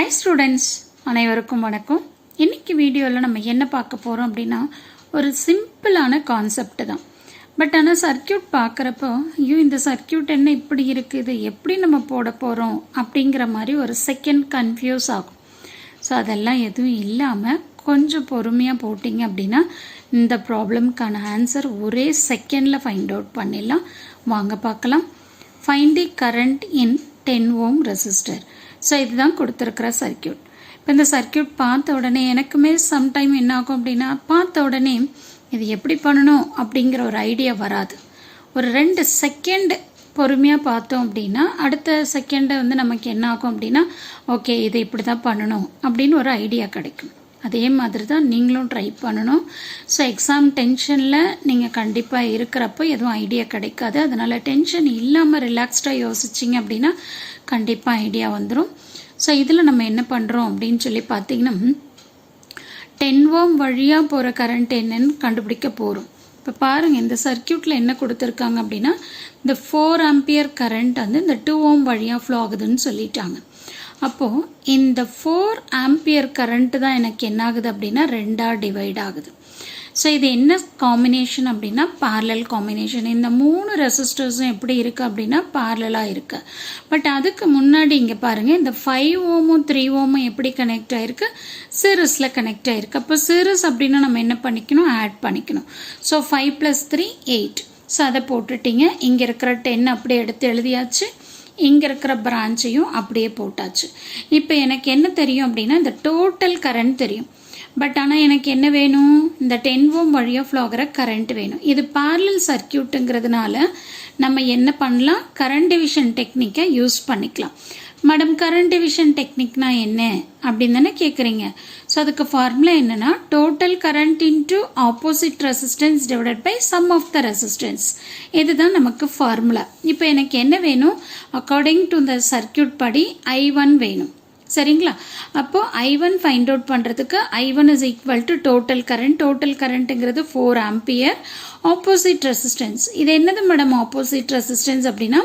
Hi students, அனைவருக்கும் வணக்கம். இன்னைக்கு வீடியோல நம்ம என்ன பார்க்க போறோம் அப்படினா ஒரு சிம்பிளான கான்செப்ட் தான். பட் ஆனா சர்க்யூட் பார்க்கறப்போ இந்த சர்க்யூட் என்ன இப்படி இருக்கு, இது எப்படி நம்ம போட போறோம் அப்படிங்கிற மாதிரி ஒரு செகண்ட் கன்ஃபியூஸ் ஆகும். ஸோ அதெல்லாம் எதுவும் இல்லாமல் கொஞ்சம் பொறுமையாக போட்டிங்க அப்படின்னா இந்த ப்ராப்ளம்க்கான ஆன்சர் ஒரே செகண்டில் ஃபைண்ட் அவுட் பண்ணிடலாம். வாங்க பார்க்கலாம். ஃபைண்ட் தி கரண்ட் இன் 10 ohm ரெசிஸ்டர். ஸோ இதுதான் கொடுத்துருக்கிற சர்க்யூட். இப்போ இந்த சர்க்யூட் பார்த்த உடனே எனக்குமே சம்டைம் என்ன ஆகும் அப்படின்னா பார்த்த உடனே இது எப்படி பண்ணணும் அப்படிங்கிற ஒரு ஐடியா வராது. ஒரு 2 செகண்ட் பொறுமையாக பார்த்தோம் அப்படின்னா அடுத்த செகண்டை நமக்கு என்ன ஆகும் அப்படின்னா ஓகே இது இப்படி தான் பண்ணணும் அப்படின்னு ஒரு ஐடியா கிடைக்கும். அதே மாதிரி தான் நீங்களும் ட்ரை பண்ணணும். ஸோ எக்ஸாம் டென்ஷனில் நீங்கள் கண்டிப்பாக இருக்கிறப்போ எதுவும் ஐடியா கிடைக்காது. அதனால் டென்ஷன் இல்லாமல் ரிலாக்ஸ்டாக யோசிச்சிங்க அப்படின்னா கண்டிப்பாக ஐடியா வந்துடும். ஸோ இதில் நம்ம என்ன பண்ணுறோம் அப்படின்னு சொல்லி பார்த்தீங்கன்னா 10 ohm வழியாக போகிற கரண்ட் என்னன்னு கண்டுபிடிக்க போகிறோம். இப்போ பாருங்கள் இந்த சர்க்யூட்டில் என்ன கொடுத்துருக்காங்க அப்படின்னா இந்த 4 ampere கரண்ட் இந்த 2 ohm வழியாக ஃப்ளோ ஆகுதுன்னு சொல்லிட்டாங்க. அப்போது இந்த 4 ampere கரண்ட் தான் எனக்கு என்ன ஆகுது அப்படின்னா 2ஆக டிவைட் ஆகுது. ஸோ இது என்ன காம்பினேஷன் அப்படின்னா parallel காம்பினேஷன். இந்த 3 ரெசிஸ்டர்ஸும் எப்படி இருக்குது அப்படின்னா parallel-ஆக இருக்குது. பட் அதுக்கு முன்னாடி இங்கே பாருங்கள் இந்த 5 ohmம் 3 ohmம் எப்படி கனெக்ட் ஆகிருக்கு, சீரிஸில் கனெக்ட் ஆகிருக்கு. அப்போ சீரிஸ் அப்படின்னா நம்ம என்ன பண்ணிக்கணும், ஆட் பண்ணிக்கணும். ஸோ 5 + 3 8. ஸோ அதை போட்டுட்டிங்க. இங்கே இருக்கிற 10 அப்படியே எடுத்து எழுதியாச்சு. இங்கே இருக்கிற பிரான்ச்சையும் அப்படியே போட்டாச்சு. இப்போ எனக்கு என்ன தெரியும் அப்படின்னா இந்த டோட்டல் கரண்ட் தெரியும். பட் ஆனால் எனக்கு என்ன வேணும், இந்த 10 ohm வழியாக ஃப்ளோ ஆகிற கரண்ட் வேணும். இது parallel சர்க்யூட்டுங்கிறதுனால நம்ம என்ன பண்ணலாம், கரண்ட் டிவிஷன் டெக்னிக்கை யூஸ் பண்ணிக்கலாம். மேடம் கரண்ட் டிவிஷன் டெக்னிக்னா என்ன அப்படின்னு தானே கேட்குறீங்க. ஸோ அதுக்கு ஃபார்முலா என்னன்னா total current into opposite resistance divided by sum of the resistance. இதுதான் நமக்கு ஃபார்முலா. இப்போ எனக்கு என்ன வேணும், அக்கார்டிங் டு த சர்க்யூட் படி I1 வேணும். சரிங்களா? அப்போ I1 ஃபைண்ட் அவுட் பண்ணுறதுக்கு I1 is equal to total current. Total கரண்ட்டுங்கிறது 4 ampere. ஆப்போசிட் ரெசிஸ்டன்ஸ் இது என்னது மேடம், ஆப்போசிட் ரெசிஸ்டன்ஸ் அப்படின்னா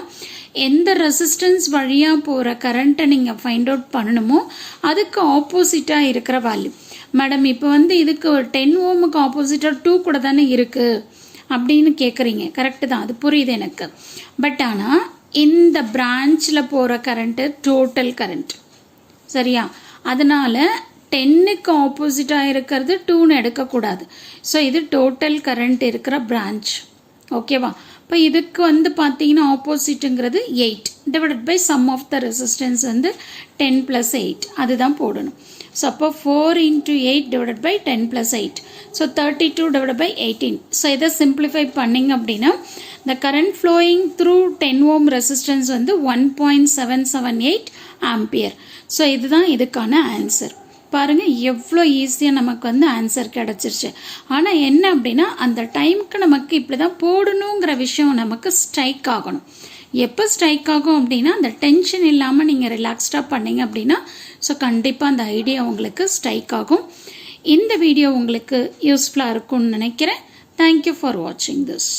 எந்த ரெசிஸ்டன்ஸ் வழியாக போகிற கரண்ட்டை நீங்கள் ஃபைண்ட் அவுட் பண்ணணுமோ அதுக்கு ஆப்போசிட்டாக இருக்கிற வேல்யூ. மேடம் இப்போ இதுக்கு 10 ohmக்கு ஆப்போசிட்டாக 2 கூட தானே இருக்குது அப்படின்னு கேட்குறீங்க. கரெக்டு தான், அது புரியுது எனக்கு. பட் ஆனால் இந்த பிரான்ச்சில் போகிற கரண்ட்டு டோட்டல் கரண்ட். சரியா? அதனால 10க்கு ஆப்போசிட்டாக இருக்கிறது 2ன்னு எடுக்கக்கூடாது. ஸோ இது டோட்டல் கரண்ட் இருக்கிற பிரான்ச். ஓகேவா? இப்போ இதுக்கு பார்த்தீங்கன்னா ஆப்போசிட்டுங்கிறது 8 divided by sum of the resistance 10 + 8 அதுதான் போடணும். ஸோ அப்போ 4 × 8 divided by 10 + 8. So 32 divided by 18. So இதை சிம்பிளிஃபை பண்ணிங்க அப்படின்னா the current flowing through 10 ohm resistance 1.778 ampere. So இதுதான் இதுக்கான ஆன்சர். பாருங்கள் எவ்வளோ ஈஸியாக நமக்கு ஆன்சர் கிடச்சிருச்சு. ஆனால் என்ன அப்படின்னா அந்த டைமுக்கு நமக்கு இப்படி தான் போடணுங்கிற விஷயம் நமக்கு ஸ்ட்ரைக் ஆகணும். எப்போ ஸ்ட்ரைக் ஆகும் அப்படின்னா அந்த டென்ஷன் இல்லாமல் நீங்கள் ரிலாக்ஸ்டாக பண்ணீங்க அப்படின்னா ஸோ கண்டிப்பாக அந்த ஐடியா உங்களுக்கு ஸ்ட்ரைக் ஆகும். இந்த வீடியோ உங்களுக்கு யூஸ்ஃபுல்லாக இருக்கும்னு நினைக்கிறேன். தேங்க்யூ ஃபார் வாட்சிங் திஸ்.